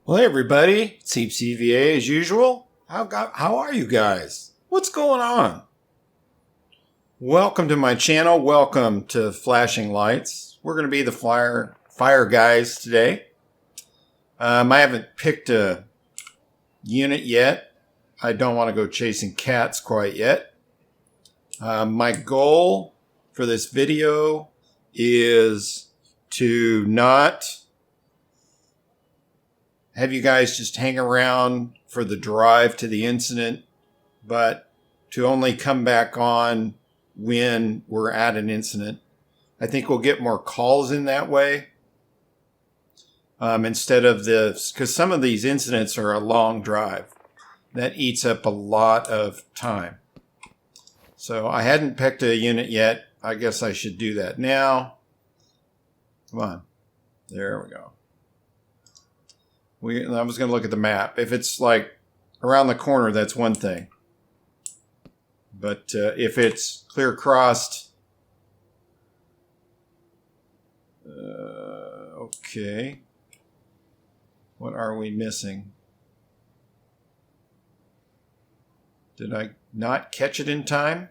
Well, hey everybody, it's HeapCVA as usual. How are you guys? What's going on? Welcome to my channel. Welcome to Flashing Lights. We're going to be the fire guys today. I haven't picked a unit yet. I don't want to go chasing cats quite yet. My goal for this video is to not have you guys just hang around for the drive to the incident, but to only come back on when we're at an incident. I think we'll get more calls in that way. Instead of this, because some of these incidents are a long drive. That eats up a lot of time. So I hadn't picked a unit yet. I guess I should do that now. Come on. There we go. I was going to look at the map. If it's like around the corner, that's one thing. But if it's clear crossed, okay. What are we missing? Did I not catch it in time?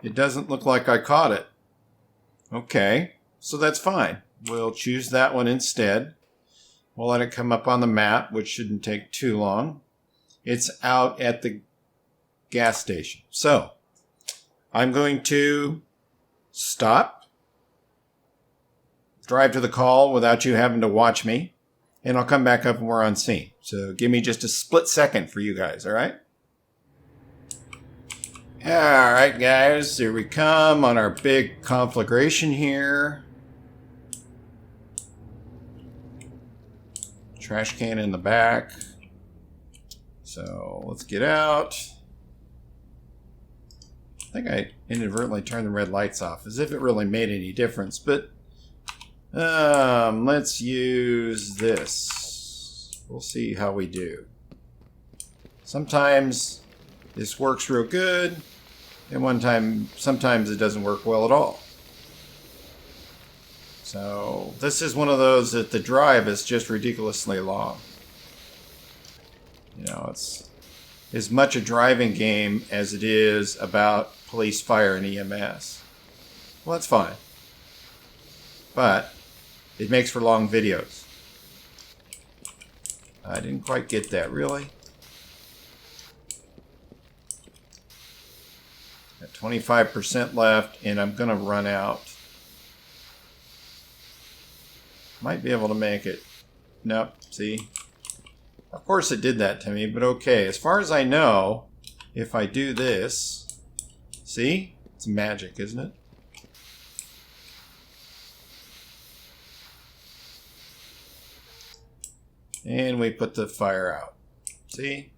It doesn't look like I caught it. Okay, so that's fine. We'll choose that one instead. We'll let it come up on the map, which shouldn't take too long. It's out at the gas station. So, I'm going to stop, drive to the call without you having to watch me, and I'll come back up when we're on scene. So, give me just a split second for you guys, all right? All right, guys, here we come on our big conflagration here. Trash can in the back. So let's get out. I think I inadvertently turned the red lights off, as if it really made any difference. But let's use this. We'll see how we do. Sometimes this works real good, and sometimes it doesn't work well at all. So this is one of those that the drive is just ridiculously long. You know, it's as much a driving game as it is about police, fire, and EMS. Well, that's fine. But it makes for long videos. I didn't quite get that, really. Got 25% left, and I'm going to run out. Might be able to make it. Nope, see? Of course it did that to me, but okay. As far as I know, if I do this, see? It's magic, isn't it? And we put the fire out. See?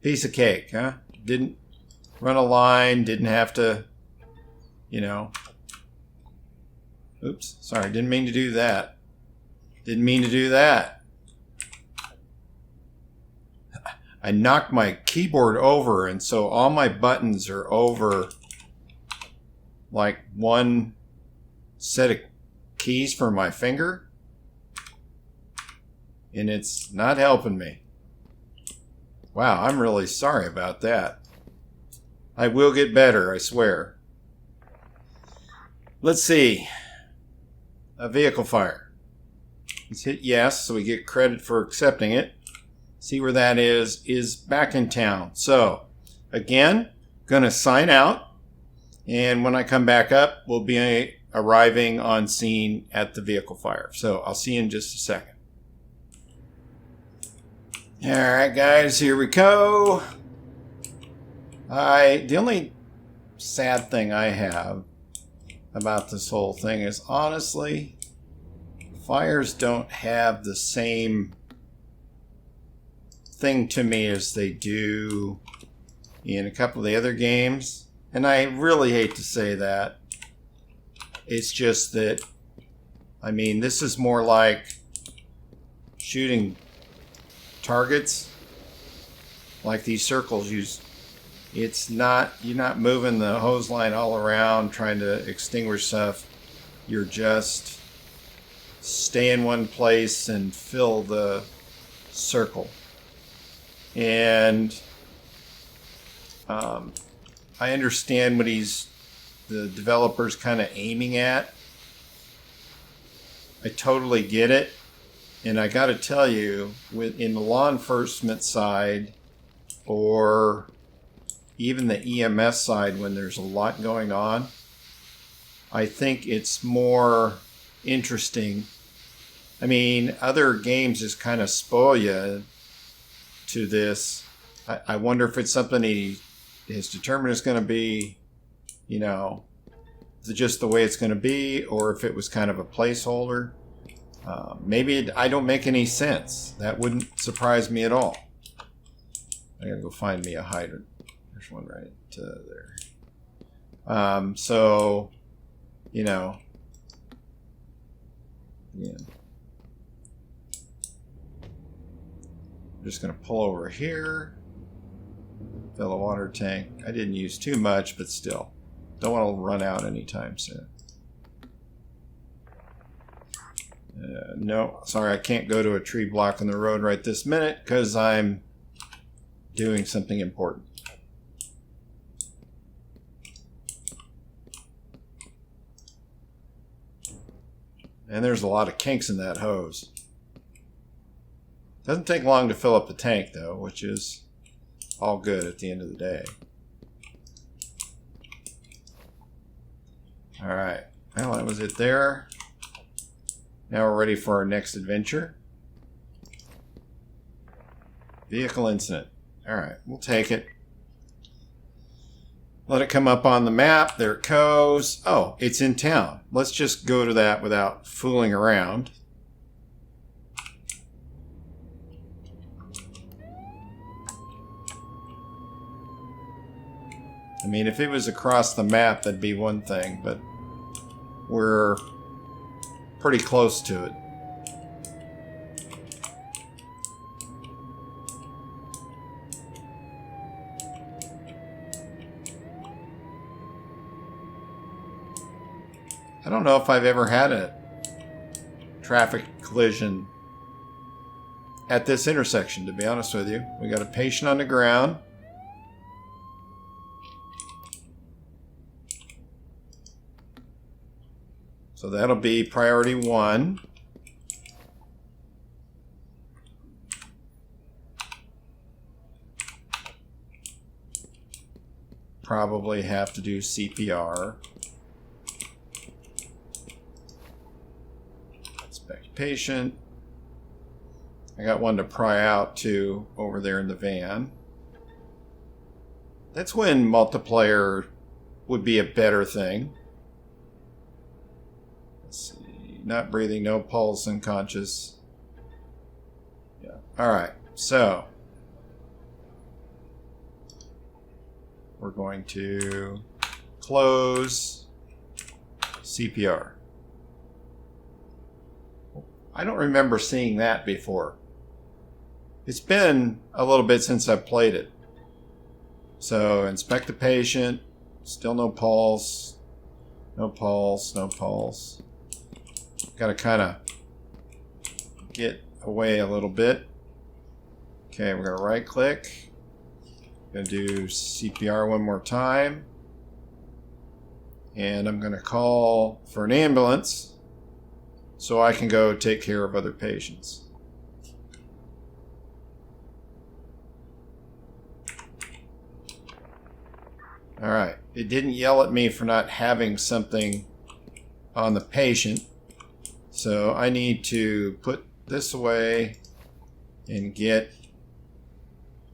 Piece of cake, huh? Didn't run a line, didn't have to, you know. Oops, sorry, didn't mean to do that. Didn't mean to do that. I knocked my keyboard over, and so all my buttons are over like one set of keys for my finger. And it's not helping me. Wow, I'm really sorry about that. I will get better, I swear. Let's see. A vehicle fire. Let's hit yes, so we get credit for accepting it. See where that is back in town. So, again, going to sign out. And when I come back up, we'll be arriving on scene at the vehicle fire. So, I'll see you in just a second. All right, guys, here we go. The only sad thing I have about this whole thing is, honestly, fires don't have the same thing to me as they do in a couple of the other games. And I really hate to say that. It's just that, I mean, this is more like shooting targets. Like these circles, it's not, you're not moving the hose line all around trying to extinguish stuff. You're just stay in one place and fill the circle. And I understand what the developer's kind of aiming at. I totally get it. And I got to tell you, in the law enforcement side, or even the EMS side, when there's a lot going on, I think it's more interesting. I mean, other games just kind of spoil you to this. I wonder if it's something his determinant is going to be, you know, just the way it's going to be, or if it was kind of a placeholder. Maybe I don't make any sense. That wouldn't surprise me at all. I gotta go find me a hydrant. There's one right there. So, you know, yeah. I'm just gonna pull over here. Fill a water tank. I didn't use too much, but still, don't want to run out anytime soon. No, sorry, I can't go to a tree blocking the road right this minute because I'm doing something important. And there's a lot of kinks in that hose. Doesn't take long to fill up the tank though, which is all good at the end of the day. Alright, well that was it there. Now we're ready for our next adventure. Vehicle incident. Alright, we'll take it. Let it come up on the map. There it goes. Oh, it's in town. Let's just go to that without fooling around. I mean, if it was across the map, that'd be one thing, but we're pretty close to it. I don't know if I've ever had a traffic collision at this intersection, to be honest with you. We got a patient on the ground. So that'll be priority 1. Probably have to do CPR. Inspect patient. I got one to pry out too over there in the van. That's when multiplayer would be a better thing. Let's see. Not breathing, no pulse, unconscious. Yeah. Alright, so we're going to close CPR. I don't remember seeing that before. It's been a little bit since I've played it. So inspect the patient. Still no pulse. No pulse, no pulse. Got to kind of get away a little bit. Okay, we're going to right click. Going to do CPR one more time. And I'm going to call for an ambulance so I can go take care of other patients. Alright, it didn't yell at me for not having something on the patient. So I need to put this away and get,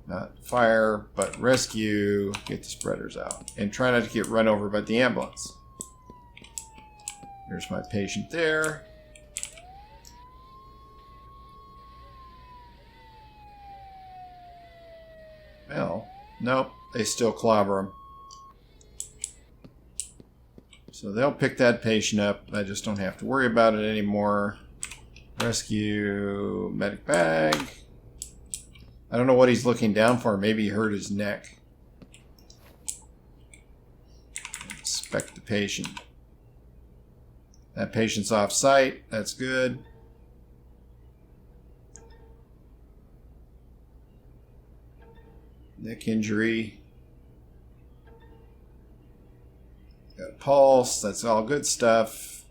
not fire, but rescue, get the spreaders out. And try not to get run over by the ambulance. There's my patient there. Well, nope, they still clobber him. So they'll pick that patient up. I just don't have to worry about it anymore. Rescue medic bag. I don't know what he's looking down for. Maybe he hurt his neck. Inspect the patient. That patient's off site. That's good. Neck injury. Got a pulse. That's all good stuff.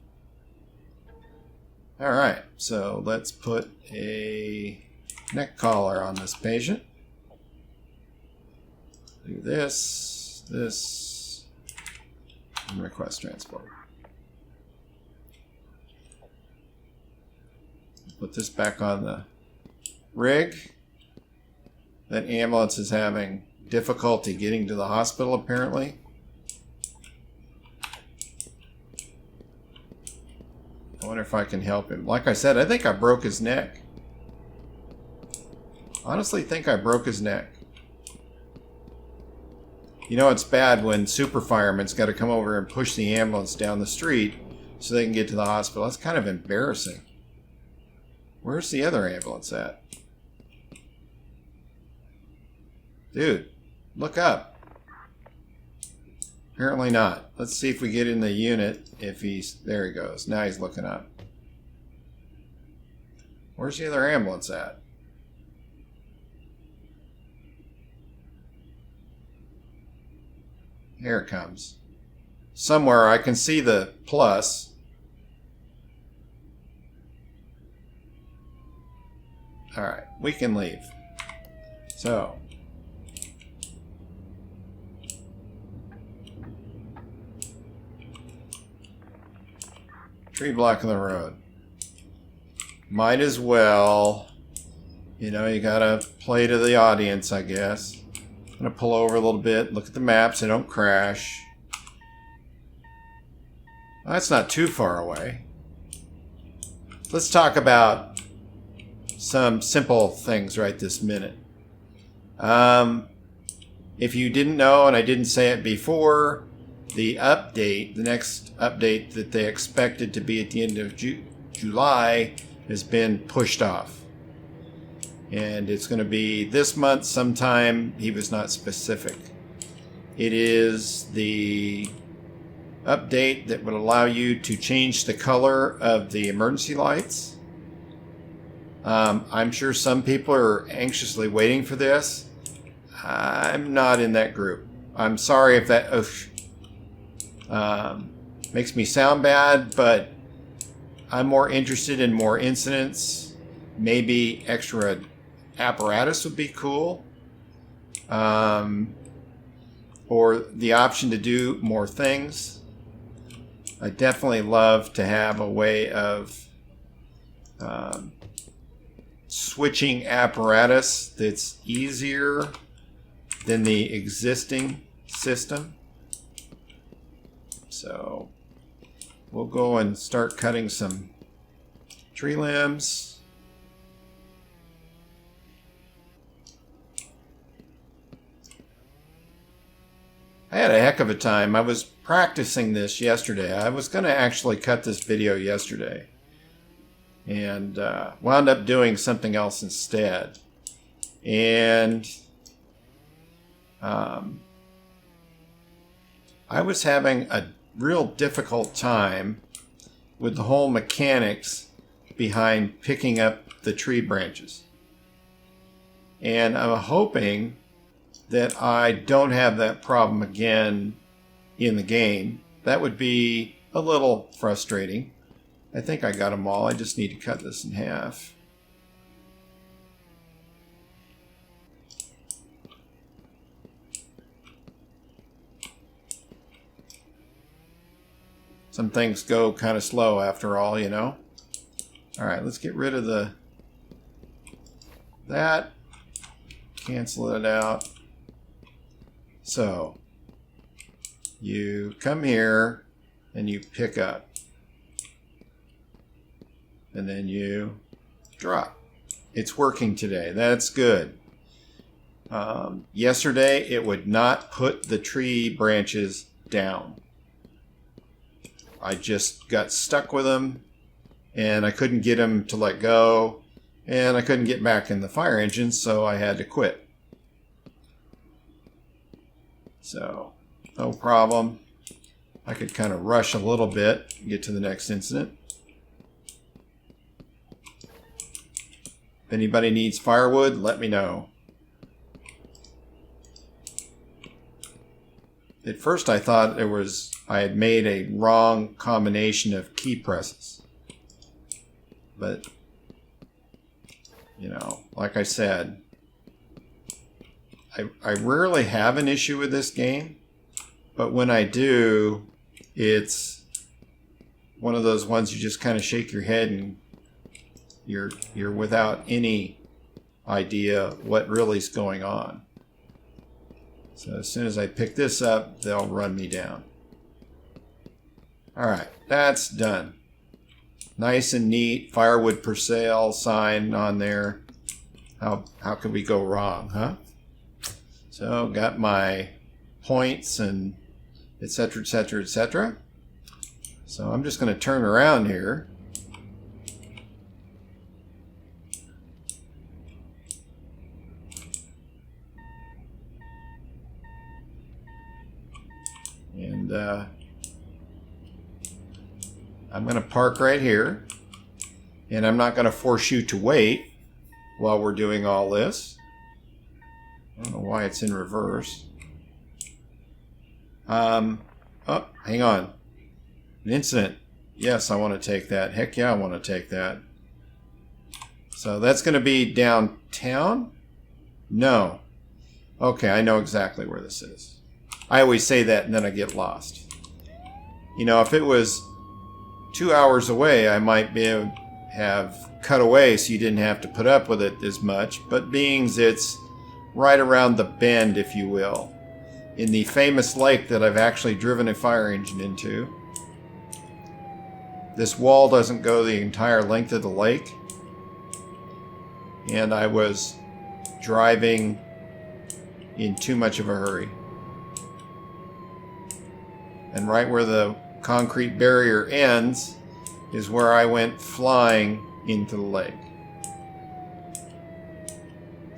All right, so let's put a neck collar on this patient. Do this, and request transport. Put this back on the rig. That ambulance is having difficulty getting to the hospital, apparently. I wonder if I can help him. Like I said, I think I broke his neck. Honestly, think I broke his neck. You know, it's bad when super firemen's got to come over and push the ambulance down the street so they can get to the hospital. That's kind of embarrassing. Where's the other ambulance at? Dude, look up. Apparently not. Let's see if we get in the unit. If he's... There he goes. Now he's looking up. Where's the other ambulance at? Here it comes. Somewhere I can see the plus. Alright, we can leave. So... tree blocking the road. Might as well, you know, you gotta play to the audience, I guess. I'm gonna pull over a little bit, look at the maps, so don't crash. Well, that's not too far away. Let's talk about some simple things right this minute. If you didn't know, and I didn't say it before, the next update that they expected to be at the end of July has been pushed off. And it's going to be this month sometime. He was not specific. It is the update that would allow you to change the color of the emergency lights. I'm sure some people are anxiously waiting for this. I'm not in that group. I'm sorry if that... makes me sound bad, but I'm more interested in more incidents. Maybe extra apparatus would be cool. Or the option to do more things. I definitely love to have a way of switching apparatus that's easier than the existing system. So we'll go and start cutting some tree limbs. I had a heck of a time. I was practicing this yesterday. I was going to actually cut this video yesterday and wound up doing something else instead. And I was having a real difficult time with the whole mechanics behind picking up the tree branches. And I'm hoping that I don't have that problem again in the game. That would be a little frustrating. I think I got them all. I just need to cut this in half. Some things go kind of slow after all, you know. All right, let's get rid of that. Cancel it out. So you come here and you pick up. And then you drop. It's working today. That's good. Yesterday, it would not put the tree branches down. I just got stuck with them, and I couldn't get them to let go, and I couldn't get back in the fire engine, so I had to quit. So, no problem. I could kind of rush a little bit and get to the next incident. If anybody needs firewood, let me know. at first I thought I had made a wrong combination of key presses. But, you know, like I said, I rarely have an issue with this game, but when I do, it's one of those ones you just kind of shake your head and you're without any idea what really is going on. So as soon as I pick this up, they'll run me down. All right, that's done. Nice and neat, firewood for sale sign on there. How could we go wrong, huh? So got my points and etc., etc., etc. So I'm just going to turn around here. And I'm going to park right here. And I'm not going to force you to wait while we're doing all this. I don't know why it's in reverse. Oh, hang on. An incident. Yes, I want to take that. Heck yeah, I want to take that. So that's going to be downtown? No. Okay, I know exactly where this is. I always say that and then I get lost. You know, if it was 2 hours away, I might have cut away so you didn't have to put up with it as much. But being it's right around the bend, if you will, in the famous lake that I've actually driven a fire engine into. This wall doesn't go the entire length of the lake. And I was driving in too much of a hurry. And right where the concrete barrier ends is where I went flying into the lake.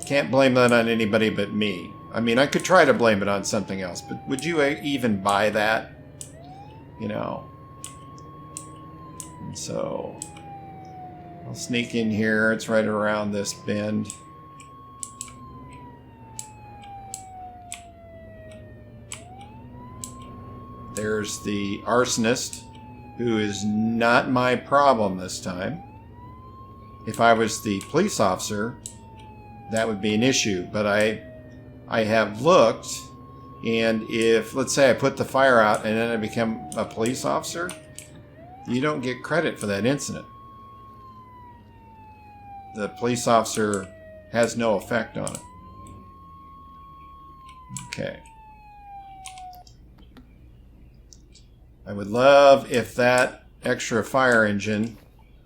Can't blame that on anybody but me. I mean, I could try to blame it on something else, but would you even buy that? You know. And so I'll sneak in here. It's right around this bend. There's the arsonist, who is not my problem this time. If I was the police officer, that would be an issue. But I have looked, and if, let's say I put the fire out and then I become a police officer, you don't get credit for that incident. The police officer has no effect on it. Okay. I would love if that extra fire engine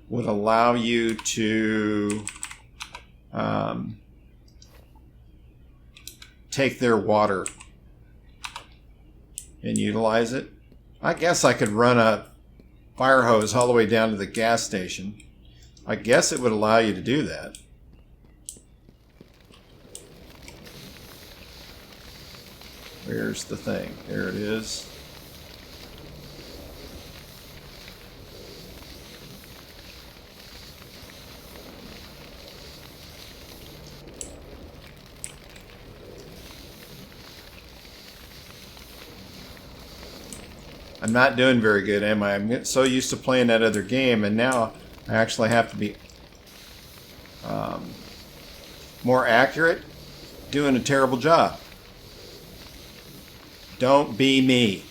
would allow you to take their water and utilize it. I guess I could run a fire hose all the way down to the gas station. I guess it would allow you to do that. Where's the thing? There it is. I'm not doing very good, am I? I'm so used to playing that other game, and now I actually have to be more accurate. Doing a terrible job. Don't be me.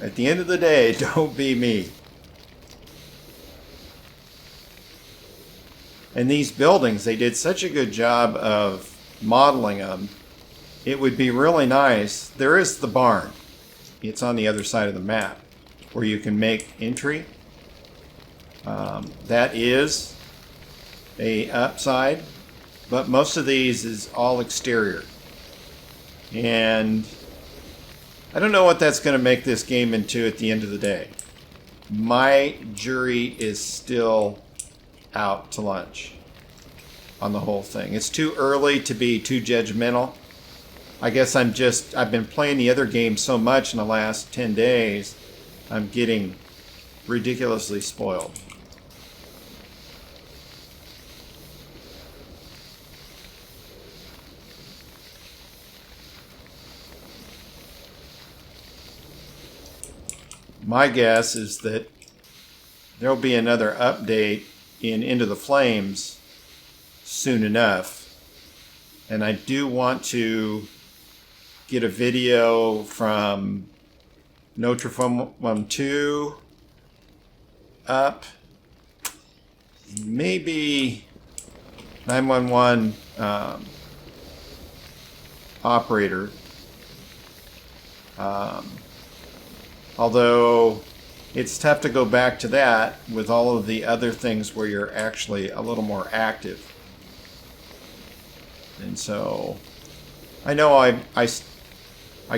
At the end of the day, don't be me. And these buildings, they did such a good job of modeling them. It would be really nice. There is the barn. It's on the other side of the map, where you can make entry. That is a upside, but most of these is all exterior. And I don't know what that's going to make this game into at the end of the day. My jury is still out to lunch on the whole thing. It's too early to be too judgmental. I guess I've been playing the other game so much in the last 10 days, I'm getting ridiculously spoiled. my guess is that there'll be another update in Into the Flames soon enough. And I do want to get a video from Notre 2 up. Maybe 911 operator. Although it's tough to go back to that with all of the other things where you're actually a little more active. And so I know I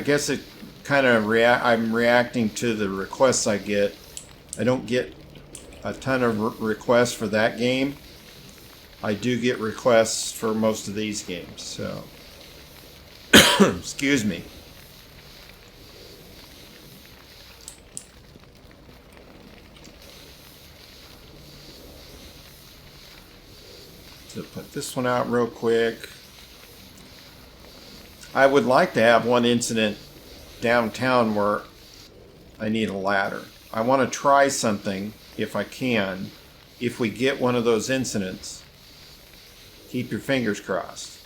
guess it kind of I'm reacting to the requests I get. I don't get a ton of requests for that game. I do get requests for most of these games, so excuse me. So put this one out real quick. I would like to have one incident downtown where I need a ladder. I want to try something if I can. If we get one of those incidents, keep your fingers crossed.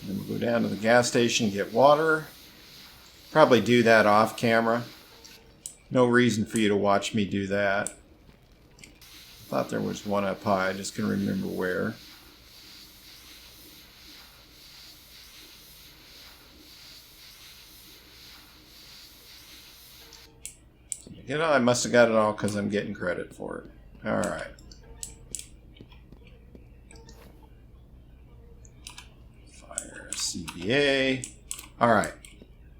Then we'll go down to the gas station and get water. Probably do that off camera. No reason for you to watch me do that. I thought there was one up high. I just couldn't remember where. You know, I must have got it all because I'm getting credit for it. All right. HeapCVA. All right.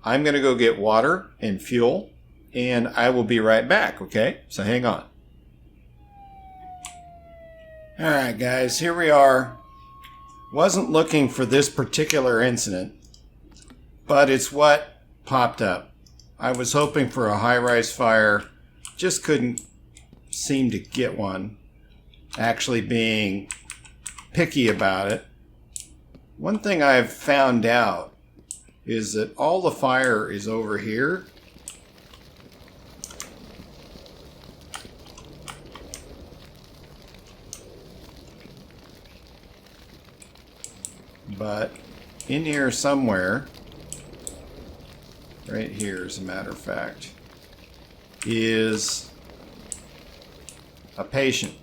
I'm going to go get water and fuel, and I will be right back, okay? So hang on. All right, guys, here we are. Wasn't looking for this particular incident, but it's what popped up. I was hoping for a high-rise fire, just couldn't seem to get one, actually being picky about it. One thing I've found out is that all the fire is over here. But in here somewhere, right here as a matter of fact, is a patient.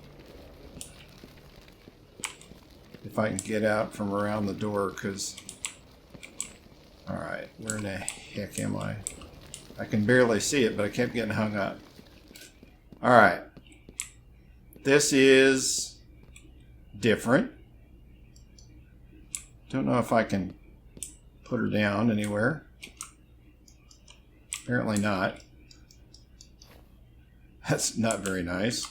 If I can get out from around the door, because... Alright, where in the heck am I? I can barely see it, but I kept getting hung up. Alright. This is different. Don't know if I can put her down anywhere. Apparently not. That's not very nice.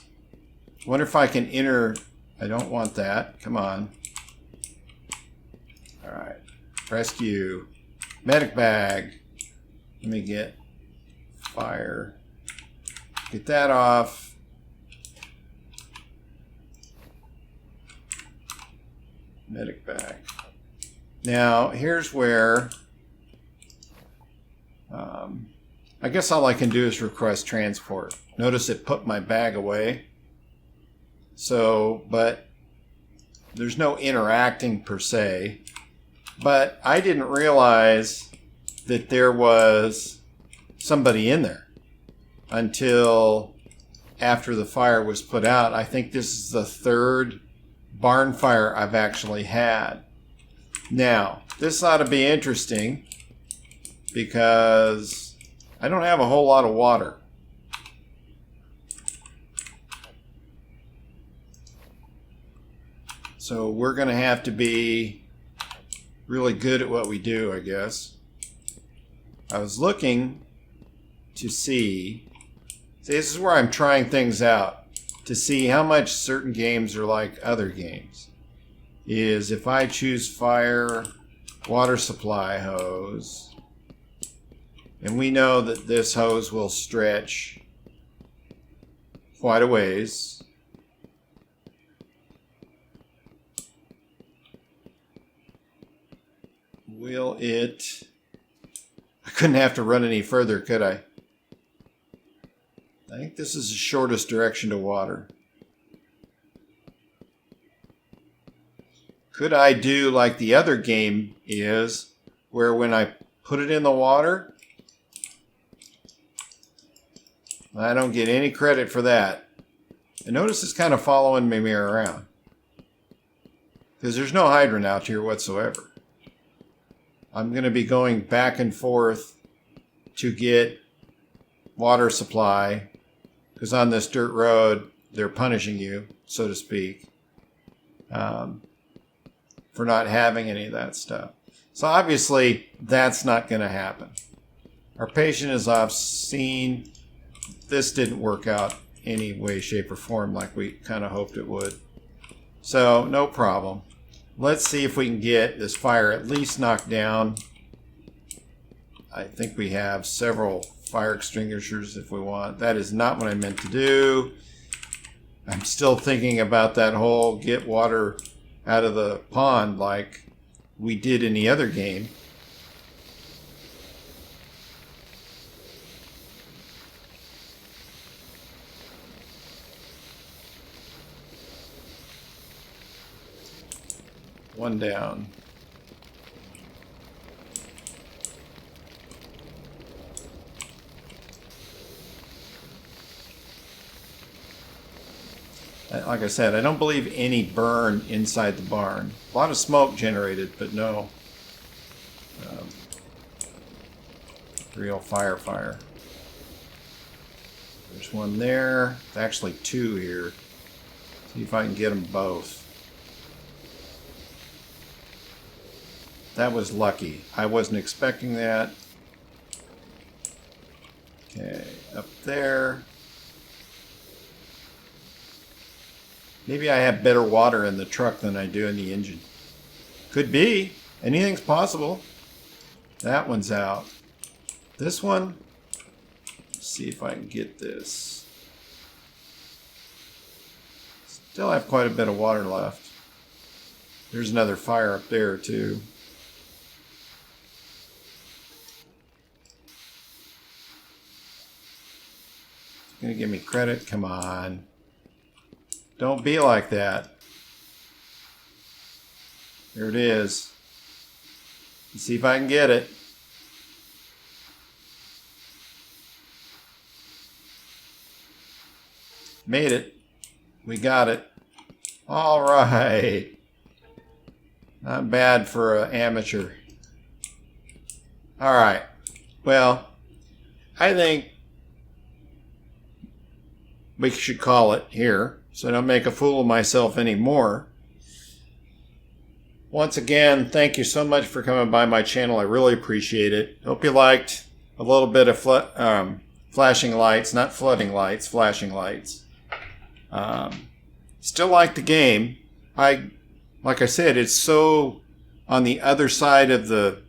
Wonder if I can enter... I don't want that. Come on. Alright. Rescue. Medic bag. Let me get fire. Get that off. Medic bag. Now, here's where I guess all I can do is request transport. Notice it put my bag away. So, but there's no interacting per se. But I didn't realize that there was somebody in there until after the fire was put out. I think this is the third barn fire I've actually had. Now, this ought to be interesting because I don't have a whole lot of water. So we're going to have to be really good at what we do, I guess. I was looking to see, this is where I'm trying things out, to see how much certain games are like other games. Is if I choose fire, water supply hose. And we know that this hose will stretch quite a ways. Will it... I couldn't have to run any further, could I? I think this is the shortest direction to water. Could I do like the other game is, where when I put it in the water, I don't get any credit for that. And notice it's kind of following me around, because there's no hydrant out here whatsoever. I'm going to be going back and forth to get water supply, because on this dirt road, they're punishing you, so to speak, for not having any of that stuff. So obviously, that's not going to happen. Our patient, as I've seen, this didn't work out any way, shape, or form like we kind of hoped it would. So, no problem. Let's see if we can get this fire at least knocked down. I think we have several fire extinguishers if we want. That is not what I meant to do. I'm still thinking about that whole get water out of the pond like we did in the other game. One down. Like I said, I don't believe any burn inside the barn. A lot of smoke generated, but no real fire. There's one there. There's actually two here. See if I can get them both. That was lucky. I wasn't expecting that. Okay, up there. Maybe I have better water in the truck than I do in the engine. Could be. Anything's possible. That one's out. This one, let's see if I can get this. Still have quite a bit of water left. There's another fire up there too. It's gonna give me credit. Come on. Don't be like that. There it is. Let's see if I can get it. Made it. We got it. All right. Not bad for an amateur. All right. Well, I think we should call it here, so I don't make a fool of myself anymore. Once again, thank you so much for coming by my channel. I really appreciate it. Hope you liked a little bit of flashing lights, not flooding lights, flashing lights. Still like the game. Like I said, it's so on the other side of the.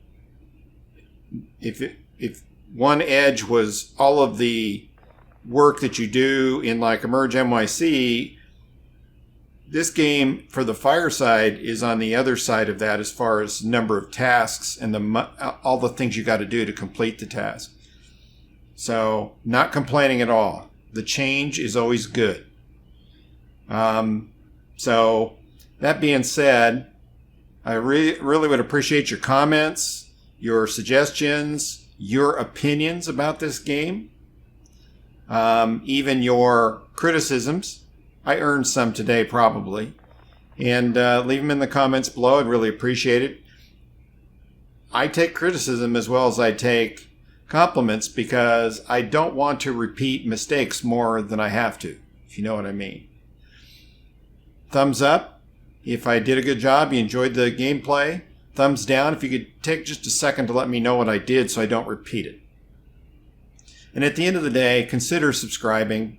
If one edge was all of the work that you do in like Emerge NYC, this game for the fireside is on the other side of that as far as number of tasks and all the things you got to do to complete the task. So not complaining at all. The change is always good. So that being said, I really would appreciate your comments, your suggestions, your opinions about this game, even your criticisms. I earned some today probably. And leave them in the comments below. I'd really appreciate it. I take criticism as well as I take compliments because I don't want to repeat mistakes more than I have to, if you know what I mean. Thumbs up if I did a good job, you enjoyed the gameplay. Thumbs down if you could take just a second to let me know what I did so I don't repeat it. And at the end of the day, consider subscribing.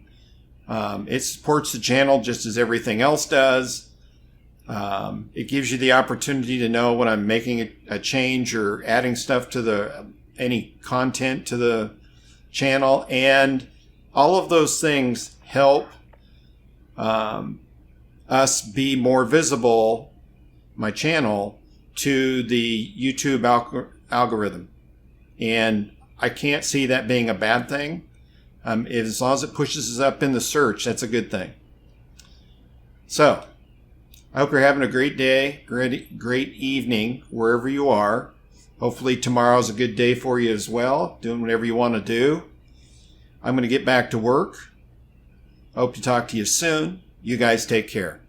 It supports the channel just as everything else does. It gives you the opportunity to know when I'm making a change or adding stuff to any content to the channel, and all of those things help us be more visible, my channel, to the YouTube algorithm. And I can't see that being a bad thing. As long as it pushes us up in the search, that's a good thing. So, I hope you're having a great day, great evening, wherever you are. Hopefully tomorrow's a good day for you as well, doing whatever you want to do. I'm going to get back to work. Hope to talk to you soon. You guys take care.